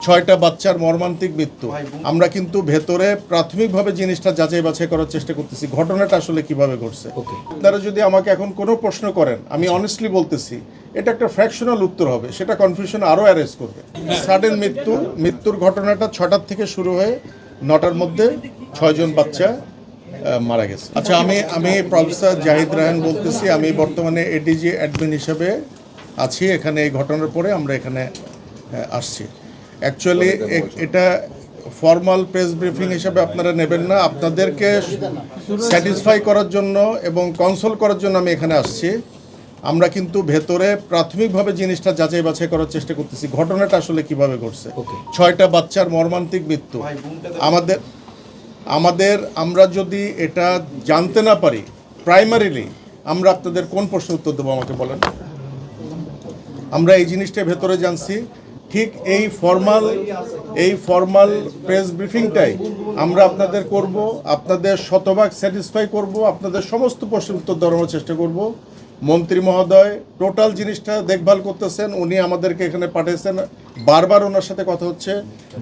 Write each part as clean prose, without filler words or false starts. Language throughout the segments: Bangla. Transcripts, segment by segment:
ছয়টা বাচ্চার মর্মান্তিক মৃত্যু। আমরা কিন্তু ভেতরে প্রাথমিকভাবে জিনিসটা যাচাই বাছাই করার চেষ্টা করতেছি, ঘটনাটা আসলে কিভাবে ঘটছে। আপনারা যদি আমাকে এখন কোনো প্রশ্ন করেন, আমি অনেস্টলি বলতেছি এটা একটা ফ্র্যাকশনাল উত্তর হবে, সেটা কনফিউশন আরও অ্যারেস্ট করবে। সাডেন মৃত্যুর ঘটনাটা 6টার থেকে শুরু হয়ে 9টার মধ্যে 6 জন বাচ্চা মারা গেছে। আচ্ছা, আমি প্রফেসর জাহিদ রায়হান বলতেছি। আমি বর্তমানে এডিজি অ্যাডমিন হিসেবে আছি এখানে। এই ঘটনার পরে আমরা এখানে আসছি। অ্যাকচুয়ালি এটা ফর্মাল প্রেস ব্রিফিং হিসেবে আপনারা নেবেন না, আপনাদেরকে স্যাটিসফাই করার জন্য এবং কনসোল করার জন্য আমি এখানে আসছি। আমরা কিন্তু ভেতরে প্রাথমিকভাবে জিনিসটা যাচাই বাছাই করার চেষ্টা করতেছি, ঘটনাটা আসলে কিভাবে ঘটছে। 6টা বাচ্চার মর্মান্তিক মৃত্যু। আমরা যদি এটা জানতে না পারি, প্রাইমারিলি আমরা আপনাদের কোন প্রশ্ন উত্তর দেবো আমাকে বলেন। আমরা এই জিনিসটা ভেতরে জানছি, ঠিক এই ফর্মাল প্রেস ব্রিফিংটাই আমরা আপনাদের করব, আপনাদের শতভাগ স্যাটিসফাই করব, আপনাদের সমস্ত প্রশ্নের উত্তর দেওয়ার চেষ্টা করব। মন্ত্রী মহোদয় টোটাল জিনিসটা দেখভাল করতেছেন, উনি আমাদেরকে এখানে পাঠিয়েছেন, বারবার ওনার সাথে কথা হচ্ছে।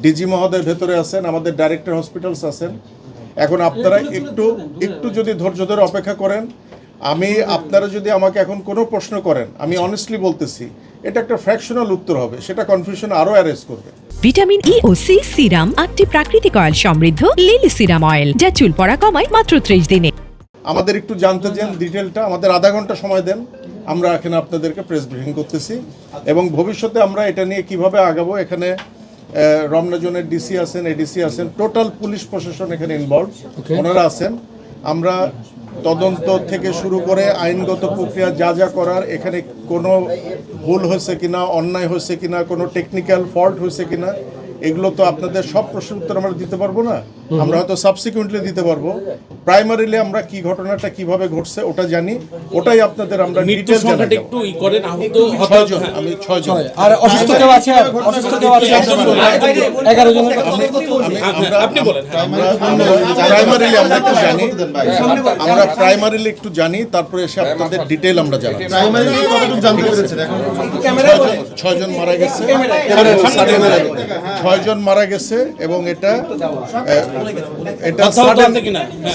ডিজি মহোদয় ভেতরে আছেন, আমাদের ডাইরেক্টর হসপিটালস আছেন। এখন আপনারা একটু যদি ধৈর্য ধরে অপেক্ষা করেন, আপনারা যদি আমাকে এখন কোনো প্রশ্ন করেন, আমি অনেস্টলি বলতেছি এটা একটা ফ্র্যাকশনাল উত্তর হবে, সেটা কনফিউশন আরও অ্যারেস্ট করবে। ভিটামিন ই ও সি সিরাম 8টি প্রাকৃতিক অয়েল সমৃদ্ধ লিলি সিরাম অয়েল, যা চুল পড়া কমায় মাত্র 30 দিনে। আমাদের একটু জানতে চান ডিটেলটা, আমাদের আধা ঘন্টা সময় দেন, আমরা এখানে আপনাদেরকে প্রেস ব্রিফিং করতেছি এবং ভবিষ্যতে আমরা এটা নিয়ে কিভাবে আগাবো। এখানে রমনা জোনের ডিসি আছেন, এডিসি আছেন, টোটাল পুলিশ প্রশাসন এখানে ইনভলভ, ওনারা আছেন। আমরা তদন্ত থেকে শুরু করে আইনগত প্রক্রিয়া যা করার, এখানে কোনো ভুল হয়েছে কিনা, অন্যায় হয়েছে কিনা, কোনো টেকনিক্যাল ফল্ট হয়েছে কিনা, এগুলো তো আপনাদের সব প্রশ্নের উত্তর আমরা দিতে পারবো না, আমরা হয়তো সাবসিকুয়েন্টলি দিতে পারবো। প্রাইমারিলি আমরা কি ঘটনাটা কিভাবে ঘটছে ওটা জানি, ওটাই আপনাদের আমরা ডিটেইলস জানাবো। একটু ই করেন, আহত আমি 6 জন আর অসুস্থ কেউ আছে, 11 জন। আপনি বলেন। প্রাইমারিলি একটু জানি, তারপরে এসে আপনাদের ডিটেইল আমরা জানাবো। 6 জন মারা গেছে, 6 জন মারা গেছে এবং এটা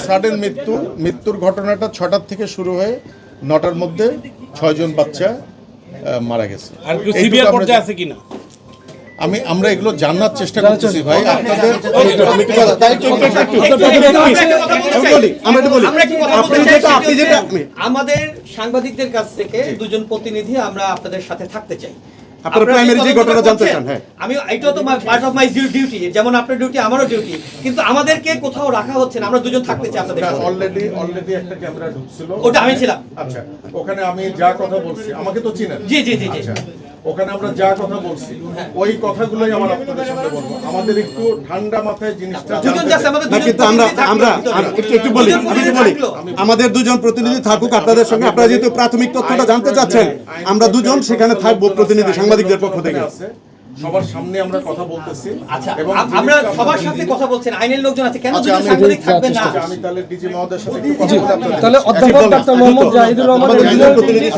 সাডেন মৃত্যুর ঘটনাটা 6টার থেকে শুরু হয়ে 9টার মধ্যে 6 জন বাচ্চা মারা গেছে। আর কি সিভিয়ার পর্যায়ে আছে কিনা আমরা এগুলো জানার চেষ্টা করতেছি ভাই। আপনাদের আমাদের সাংবাদিকদের কাছ থেকে দুজন প্রতিনিধি আমরা আপনাদের সাথে থাকতে চাই। আপনারা প্রাইমারি যে ঘটনা জানতে চান। হ্যাঁ, আমি এটা তো পার্ট অফ মাই ডিউটি, যেমন আপনার ডিউটি আমারও ডিউটি, কিন্তু আমাদেরকে কোথাও রাখা হচ্ছে না। আমরা দুজন থাকতে চাই আপনাদের সাথে। অলরেডি একটা ক্যামেরা ঢুকছিল, ওটা আমি ছিলাম। আচ্ছা, ওখানে আমি যা কথা বলছি, আমাকে তো চিনেন। জি। আচ্ছা, ওখানে আমরা যা কথা বলছি ওই কথাগুলোই আমার আপনাদের সামনে বলবো। আমাদের একটু ঠান্ডা মাথায় জিনিসটা কিন্তু আমরা একটু বলি, আমাদের দুজন প্রতিনিধি থাকুক আপনাদের সঙ্গে। আপনারা যেহেতু প্রাথমিক তথ্যটা জানতে চাচ্ছেন, আমরা দুজন সেখানে থাকবো প্রতিনিধি সাংবাদিকদের পক্ষ থেকে। সবার সামনে আমরা কথা বলতেছি। আচ্ছা, আমরা সবার সাথে কথা বলছেন, আইনের লোকজন আছে, কেন দুজন সাংবাদিক থাকবেন না? আমি তাহলে ডিজি মহোদয়ের সাথে একটু কথা বলতে, তাহলে অধ্যাপক ডক্টর মোহাম্মদ জাহিদুর রহমান প্রতিনিধি